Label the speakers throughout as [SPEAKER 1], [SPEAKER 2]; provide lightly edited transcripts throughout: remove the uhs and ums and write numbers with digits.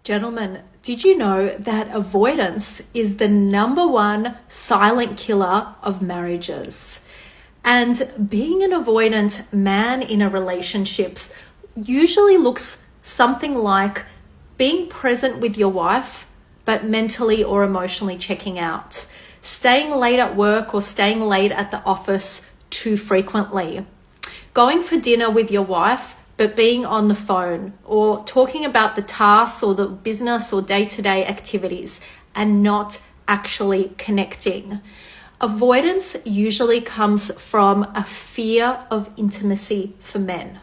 [SPEAKER 1] Gentlemen, did you know that avoidance is the #1 silent killer of marriages? And being an avoidant man in a relationship usually looks something like being present with your wife, but mentally or emotionally checking out, staying late at work or staying late at the office too frequently, going for dinner with your wife, but being on the phone, or talking about the tasks or the business or day-to-day activities and not actually connecting. Avoidance usually comes from a fear of intimacy for men,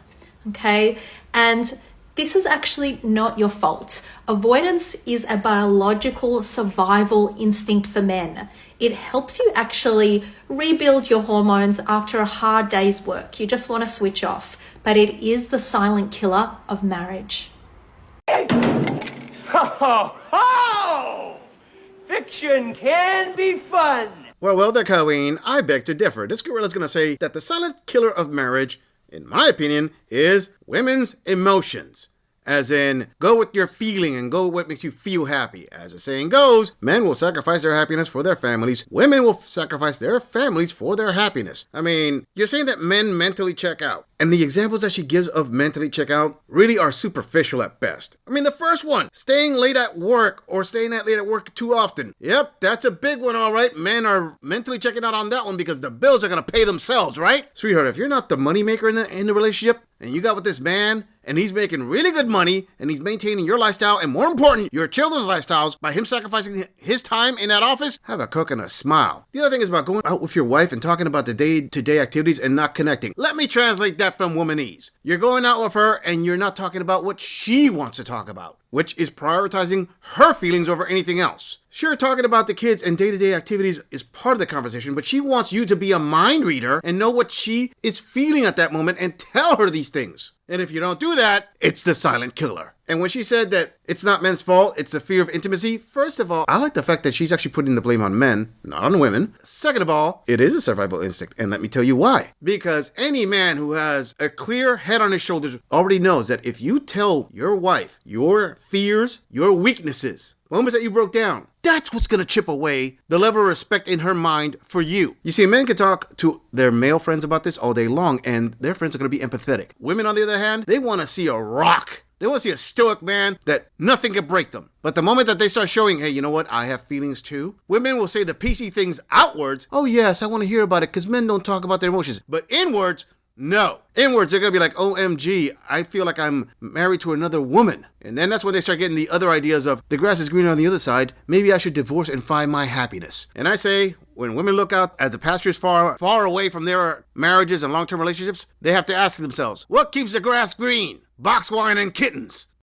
[SPEAKER 1] okay? And this is actually not your fault. Avoidance is a biological survival instinct for men. It helps you actually rebuild your hormones after a hard day's work. You just want to switch off, but it is the silent killer of marriage.
[SPEAKER 2] Ho, ho, ho! Fiction can be fun.
[SPEAKER 3] Well, there, Colleen, I beg to differ. This gorilla's gonna say that the silent killer of marriage, in my opinion, is women's emotions. As in, go with your feeling and go with what makes you feel happy. As the saying goes, men will sacrifice their happiness for their families. Women will sacrifice their families for their happiness. I mean, you're saying that men mentally check out. And the examples that she gives of mentally check out really are superficial at best. I mean, the first one, staying late at work or staying late at work too often. Yep, that's a big one, all right. Men are mentally checking out on that one because the bills are going to pay themselves, right? Sweetheart, if you're not the moneymaker in the relationship and you got with this man and he's making really good money and he's maintaining your lifestyle and more important, your children's lifestyles by him sacrificing his time in that office, have a cook and a smile. The other thing is about going out with your wife and talking about the day-to-day activities and not connecting. Let me translate that from womanese. You're going out with her and you're not talking about what she wants to talk about, which is prioritizing her feelings over anything else. Sure, talking about the kids and day-to-day activities is part of the conversation, but she wants you to be a mind reader and know what she is feeling at that moment and tell her these things. And if you don't do that, it's the silent killer. And when she said that it's not men's fault, it's the fear of intimacy, first of all, I like the fact that she's actually putting the blame on men, not on women. Second of all, it is a survival instinct, and let me tell you why. Because any man who has a clear head on his shoulders already knows that if you tell your wife your fears, your weaknesses, moments that you broke down, that's what's gonna chip away the level of respect in her mind for you. You see, men can talk to their male friends about this all day long, and their friends are gonna be empathetic. Women, on the other hand, they wanna see a rock. They want to see a stoic man that nothing can break them. But the moment that they start showing, hey, you know what, I have feelings too, women will say the PC things outwards. Oh yes, I want to hear about it because men don't talk about their emotions. But inwards, no. Inwards, they're going to be like, OMG, I feel like I'm married to another woman. And then that's when they start getting the other ideas of the grass is greener on the other side. Maybe I should divorce and find my happiness. And I say, when women look out at the pastures far away from their marriages and long-term relationships, they have to ask themselves, what keeps the grass green? Box wine and kittens.